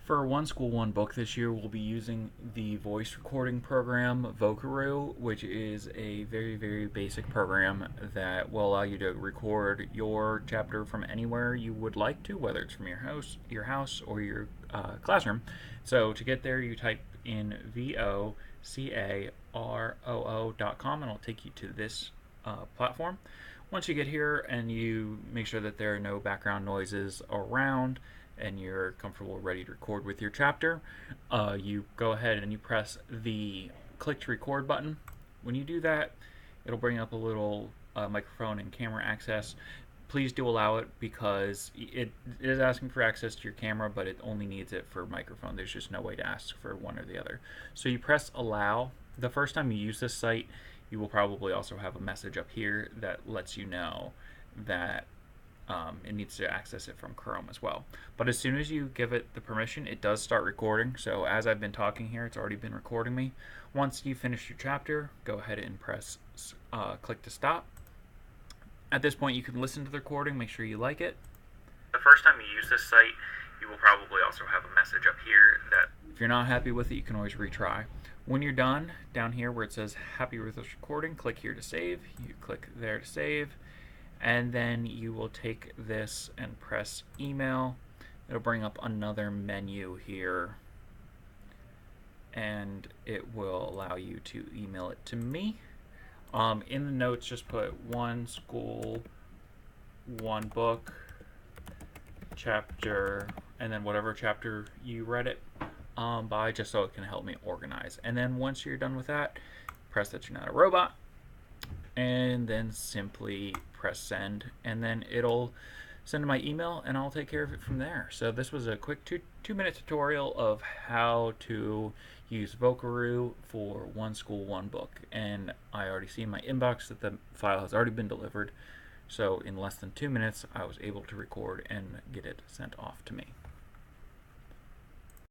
For One School, One Book this year, we'll be using the voice recording program Vocaroo, which is a very, very basic program that will allow you to record your chapter from anywhere you would like to, whether it's from your house or your classroom. So to get there, you type in vocaroo.com and it'll take you to this platform. Once you get here and you make sure that there are no background noises around, and you're comfortable, ready to record with your chapter, you go ahead and you press the click to record button. When you do that, it'll bring up a little microphone and camera access. Please do allow it because it is asking for access to your camera, but it only needs it for microphone. There's just no way to ask for one or the other. So you press allow. The first time you use this site, you will probably also have a message up here that lets you know that it needs to access it from Chrome as well. But as soon as you give it the permission, it does start recording. So as I've been talking here, it's already been recording me. Once you finish your chapter, go ahead and press click to stop. At this point, you can listen to the recording, make sure you like it. The first time you use this site, you will probably also have a message up here that if you're not happy with it, you can always retry. When you're done, down here where it says happy with this recording, click here to save. You click there to save. And then you will take this and press email. It'll bring up another menu here, and it will allow you to email it to me. In the notes, just put One School, One Book, chapter, and then whatever chapter you read it by, just so it can help me organize. And then once you're done with that, press that you're not a robot, and then simply press send, and then it'll send to my email and I'll take care of it from there. So this was a quick two-minute tutorial of how to use Vocaroo for One School, One Book, and I already see in my inbox that the file has already been delivered. So in less than 2 minutes I was able to record and get it sent off to me.